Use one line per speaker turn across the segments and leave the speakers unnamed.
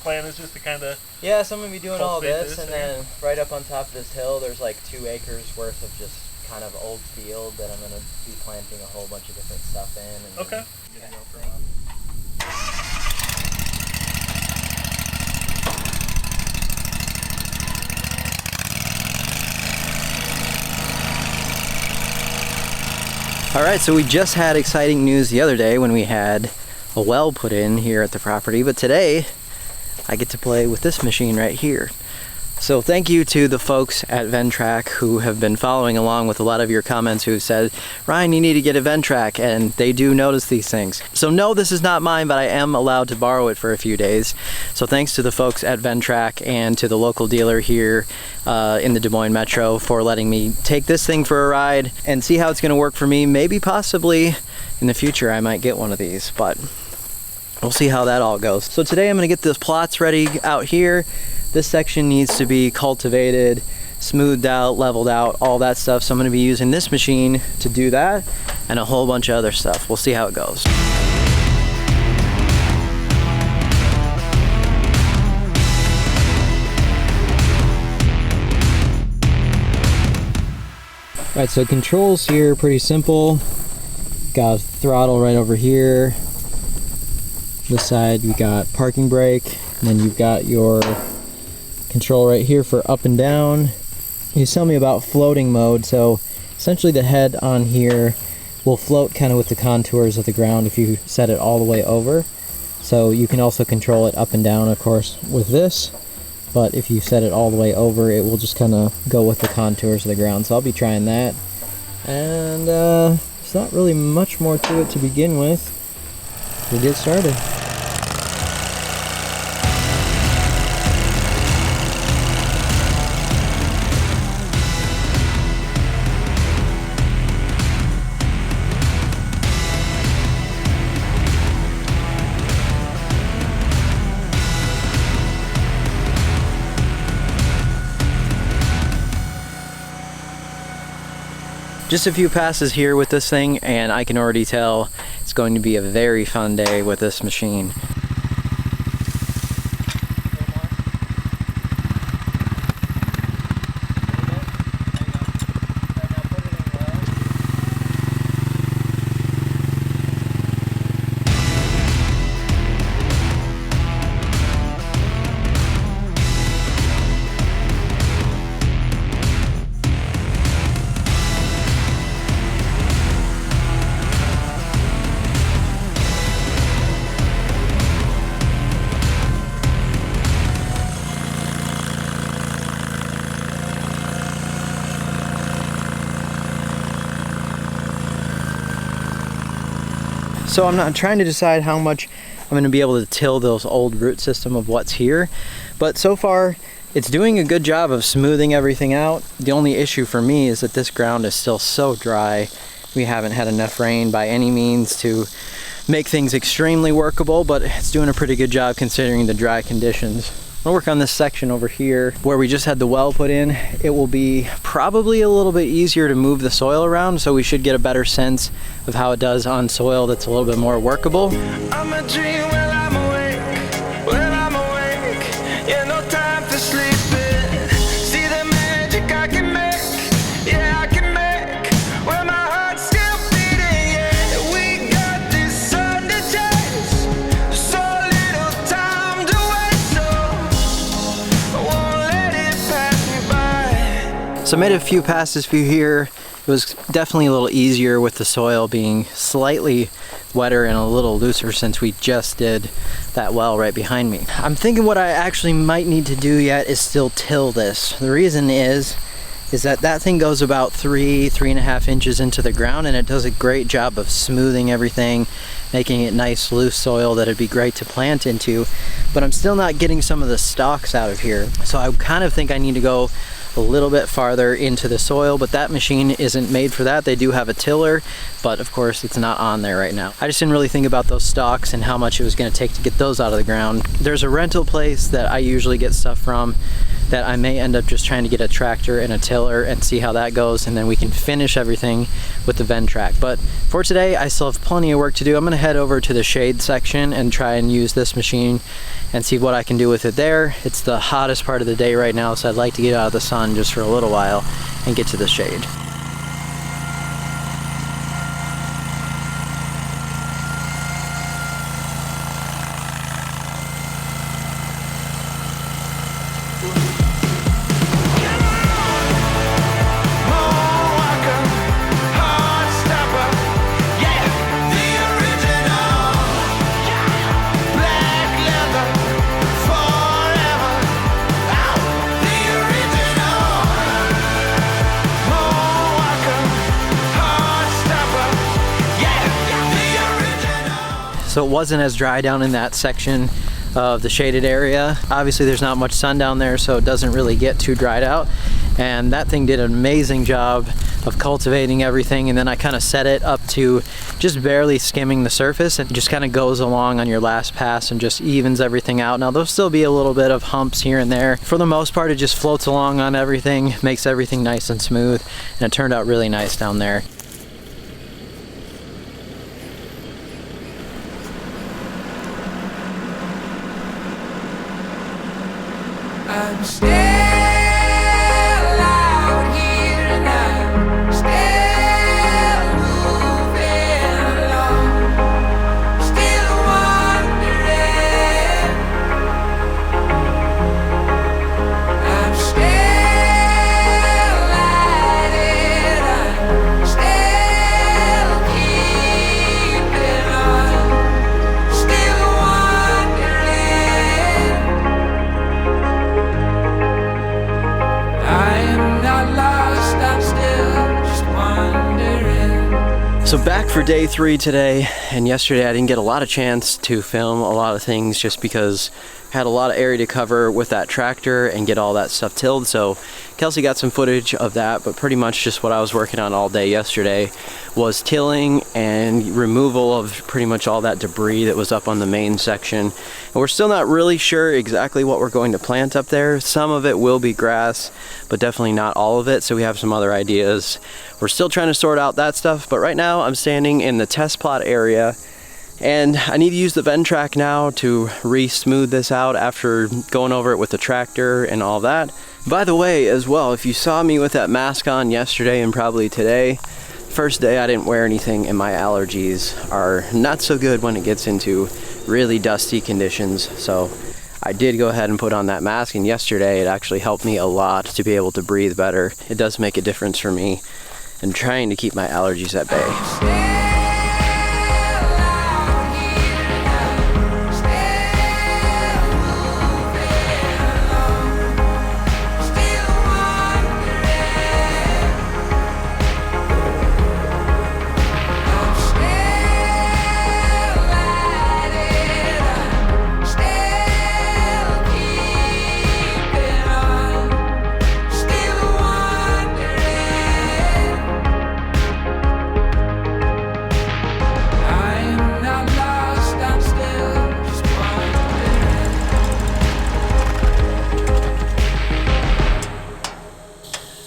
plan is just to kind of...
Yeah, so I'm going to be doing all this, and
here.
then right up on top of this hill, there's like 2 acres worth of just kind of old field that I'm going to be planting a whole bunch of different stuff in. And
okay.
Then,
All right, so we just had exciting news the other day when we had a well put in here at the property, but today I get to play with this machine right here. So thank you to the folks at Ventrac who have been following along with a lot of your comments who said, Ryan, you need to get a Ventrac, and they do notice these things. So no, this is not mine, but I am allowed to borrow it for a few days. So thanks to the folks at Ventrac and to the local dealer here in the Des Moines Metro for letting me take this thing for a ride and see how it's gonna work for me. Maybe possibly in the future I might get one of these, but we'll see how that all goes. So today I'm gonna get the plots ready out here. This section needs to be cultivated, smoothed out, leveled out, all that stuff. So I'm gonna be using this machine to do that and a whole bunch of other stuff. We'll see how it goes. All right, so controls here, pretty simple. Got a throttle right over here. This side, we got parking brake, and then you've got your control right here for up and down. You tell me about floating mode. So essentially the head on here will float kind of with the contours of the ground if you set it all the way over. So you can also control it up and down, of course, with this. But if you set it all the way over, it will just kind of go with the contours of the ground. So I'll be trying that. And there's not really much more to it to begin with. We'll get started. Just a few passes here with this thing and I can already tell it's going to be a very fun day with this machine. So I'm not trying to decide how much I'm going to be able to till those old root system of what's here, but so far it's doing a good job of smoothing everything out. The only issue for me is that this ground is still so dry. We haven't had enough rain by any means to make things extremely workable, but it's doing a pretty good job considering the dry conditions. I'm gonna work on this section over here where we just had the well put in. It will be probably a little bit easier to move the soil around, so we should get a better sense of how it does on soil that's a little bit more workable. I'm a dream when I'm awake, yeah, no time for sleeping. See the magic I can make, yeah, I can make, when my heart's still beating, yeah. We got this sun to chase, so little time to waste, so I won't let it pass me by. So I made a few passes for you here. It was definitely a little easier with the soil being slightly wetter and a little looser since we just did that well right behind me. I'm thinking what I actually might need to do yet is still till this. The reason is that thing goes about 3.5 inches into the ground, and it does a great job of smoothing everything, making it nice loose soil that it'd be great to plant into, but I'm still not getting some of the stalks out of here. So I kind of think I need to go a little bit farther into the soil, but that machine isn't made for that. They do have a tiller, but of course it's not on there right now. I just didn't really think about those stalks and how much it was going to take to get those out of the ground. There's a rental place that I usually get stuff from that I may end up just trying to get a tractor and a tiller and see how that goes, and then we can finish everything with the Ventrac. But for today, I still have plenty of work to do. I'm gonna head over to the shade section and try and use this machine and see what I can do with it there. It's the hottest part of the day right now, so I'd like to get out of the sun just for a little while and get to the shade. So it wasn't as dry down in that section of the shaded area. Obviously there's not much sun down there, so it doesn't really get too dried out. And that thing did an amazing job of cultivating everything, and then I kind of set it up to just barely skimming the surface, and it just kind of goes along on your last pass and just evens everything out. Now there'll still be a little bit of humps here and there. For the most part, it just floats along on everything, makes everything nice and smooth, and it turned out really nice down there.
I'm still out here and I'm still moving along, still wondering. I'm still at it, I'm still keeping on, still wondering. I'm not lost, I'm still just wondering.
So back for day 3 today, and yesterday I didn't get a lot of chance to film a lot of things just because I had a lot of area to cover with that tractor and get all that stuff tilled. So Kelsey got some footage of that, but pretty much just what I was working on all day yesterday was tilling and removal of pretty much all that debris that was up on the main section. And we're still not really sure exactly what we're going to plant up there. Some of it will be grass, but definitely not all of it, so we have some other ideas. We're still trying to sort out that stuff, but right now I'm standing in the test plot area, and I need to use the Ventrac now to re-smooth this out after going over it with the tractor and all that. By the way, as well, if you saw me with that mask on yesterday and probably today, first day I didn't wear anything, and my allergies are not so good when it gets into really dusty conditions. So I did go ahead and put on that mask, and yesterday it actually helped me a lot to be able to breathe better. It does make a difference for me and trying to keep my allergies at bay.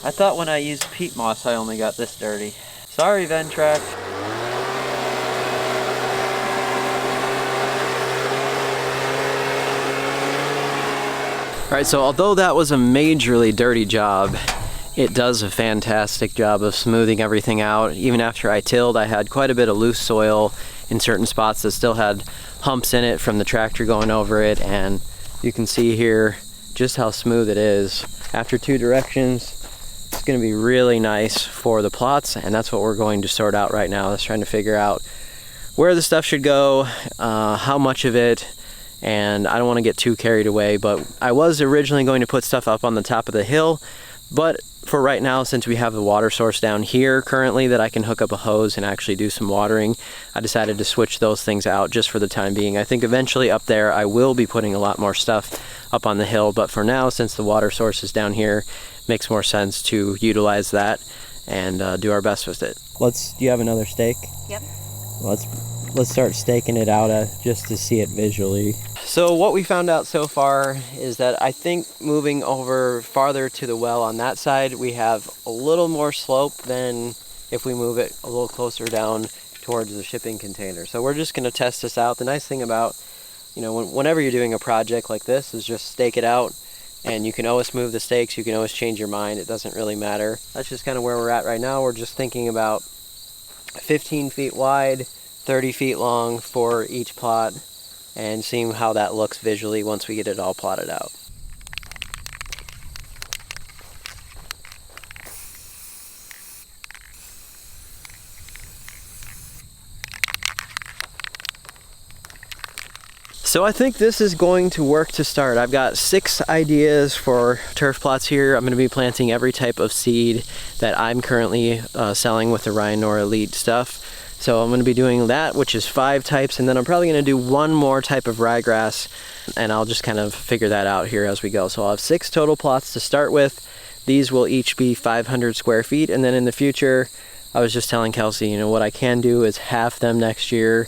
I thought when I used peat moss I only got this dirty. Sorry, Ventrac. Alright, so although that was a majorly dirty job, it does a fantastic job of smoothing everything out. Even after I tilled, I had quite a bit of loose soil in certain spots that still had humps in it from the tractor going over it, and you can see here just how smooth it is. After 2 directions, it's going to be really nice for the plots, and that's what we're going to sort out right now, is trying to figure out where the stuff should go, how much of it, and I don't want to get too carried away, but I was originally going to put stuff up on the top of the hill, but for right now, since we have the water source down here currently that I can hook up a hose and actually do some watering, I decided to switch those things out just for the time being. I think eventually up there I will be putting a lot more stuff up on the hill, but for now, since the water source is down here, it makes more sense to utilize that and do our best with it. Do you have another stake?
Yep.
Let's start staking it out just to see it visually. So what we found out so far is that I think moving over farther to the well on that side, we have a little more slope than if we move it a little closer down towards the shipping container. So we're just going to test this out. The nice thing about, you know, whenever you're doing a project like this is just stake it out, and you can always move the stakes, you can always change your mind, it doesn't really matter. That's just kind of where we're at right now. We're just thinking about 15 feet wide, 30 feet long for each plot, and seeing how that looks visually once we get it all plotted out. So I think this is going to work to start. I've got 6 ideas for turf plots here. I'm going to be planting every type of seed that I'm currently selling with the Knorr Elite stuff. So I'm going to be doing that, which is 5 types, and then I'm probably going to do 1 more type of ryegrass, and I'll just kind of figure that out here as we go. So I'll have 6 total plots to start with. These will each be 500 square feet, and then in the future, I was just telling Kelsey, you know, what I can do is half them next year.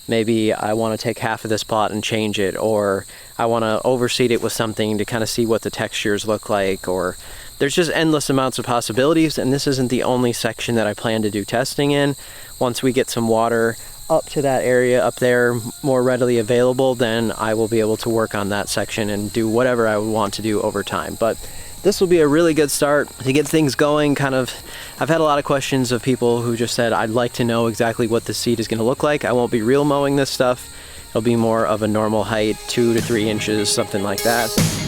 Maybe I want to take half of this plot and change it, or I want to overseed it with something to kind of see what the textures look like, or there's just endless amounts of possibilities, and this isn't the only section that I plan to do testing in. Once we get some water up to that area up there more readily available, then I will be able to work on that section and do whatever I would want to do over time. But this will be a really good start to get things going. Kind of, I've had a lot of questions of people who just said, I'd like to know exactly what the seed is going to look like. I won't be real mowing this stuff. It'll be more of a normal height, 2 to 3 inches, something like that.